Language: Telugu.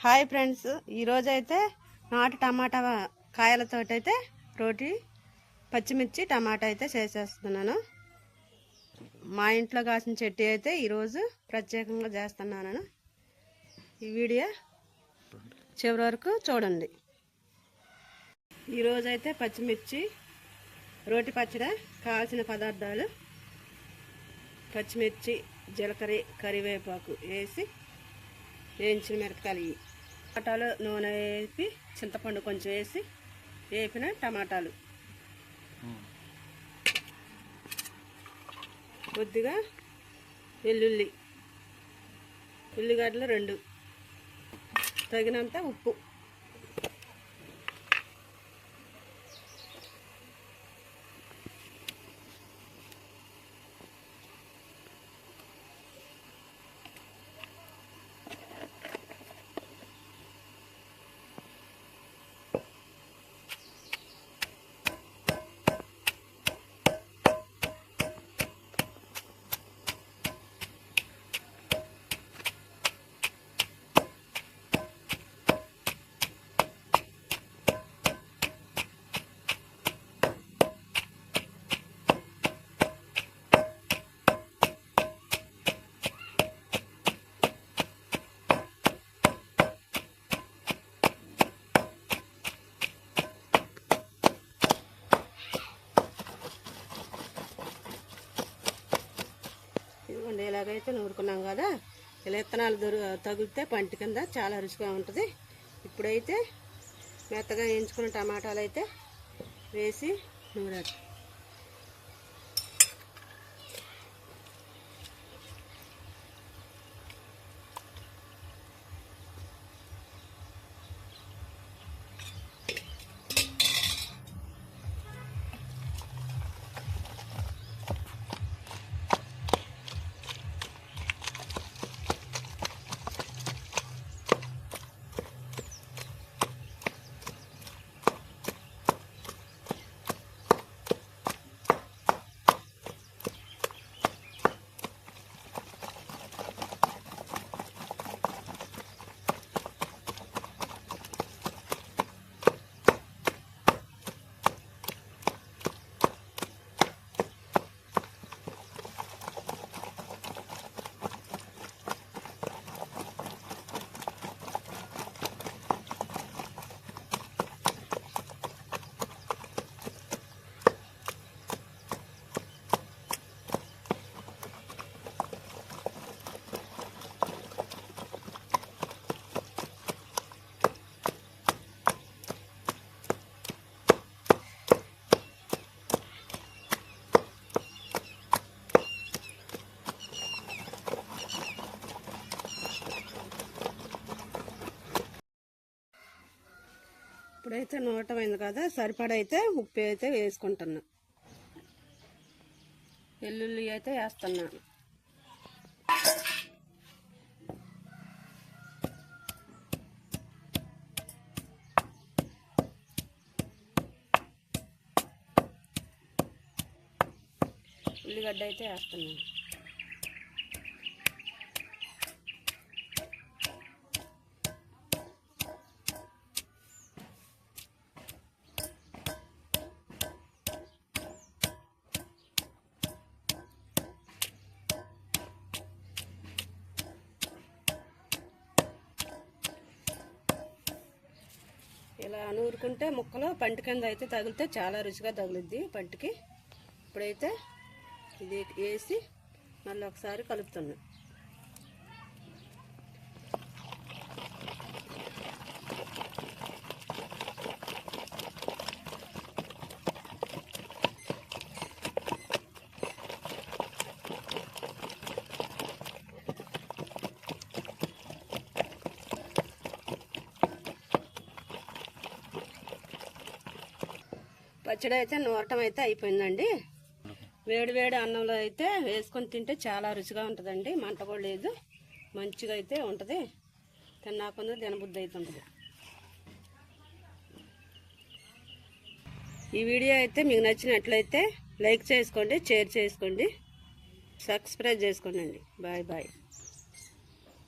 హాయ్ ఫ్రెండ్స్, ఈరోజు అయితే నాటు టమాటా కాయలతోటైతే రోటి పచ్చిమిర్చి టమాటా అయితే చేసేస్తున్నాను. మా ఇంట్లో కాసిన చెట్టు అయితే ఈరోజు ప్రత్యేకంగా చేస్తున్నాను. ఈ వీడియో చివరి వరకు చూడండి. ఈరోజు అయితే పచ్చిమిర్చి రోటి పచ్చడి కావాల్సిన పదార్థాలు: పచ్చిమిర్చి, జీలకర్ర, కరివేపాకు వేసి వేయించిన మిరపకాయలు, టమాటాలు నూనె వేసి చింతపండు కొంచెం వేసి వేపిన టమాటాలు, కొద్దిగా ఉల్లిగడ్డలు 2, తగినంత ఉప్పు. ఇలాగైతే నూరుకున్నాం కదా, ఇలా విత్తనాలు తగిలితే పంటి కింద చాలా రుచిగా ఉంటుంది. ఇప్పుడైతే మెత్తగా వేయించుకున్న టమాటాలు అయితే వేసి నూరాలి. ఇప్పుడైతే నూటమైంది కదా, సరిపడైతే ఉప్పు అయితే వేసుకుంటున్నా. వెల్లుల్లి అయితే వేస్తున్నాను. ఉల్లిగడ్డ అయితే వేస్తున్నాను. ఇలా నూరుకుంటే ముక్కలు పంటి కింద అయితే తగిలితే చాలా రుచిగా తగులుద్ది పంటికి. ఇప్పుడైతే ఇది వేసి మళ్ళీ ఒకసారి కలుపుతున్నా. పచ్చడి అయితే నూరటం అయితే అయిపోయిందండి. వేడి అన్నంలో అయితే వేసుకొని తింటే చాలా రుచిగా ఉంటుందండి. మంట కూడా లేదు, మంచిగా అయితే ఉంటుంది. తిన్నాకుండా తినబుద్ధి అయితే ఉంటుంది. ఈ వీడియో అయితే మీకు నచ్చినట్లయితే లైక్ చేసుకోండి, షేర్ చేసుకోండి, సబ్స్క్రైబ్ చేసుకోండి. Bye bye.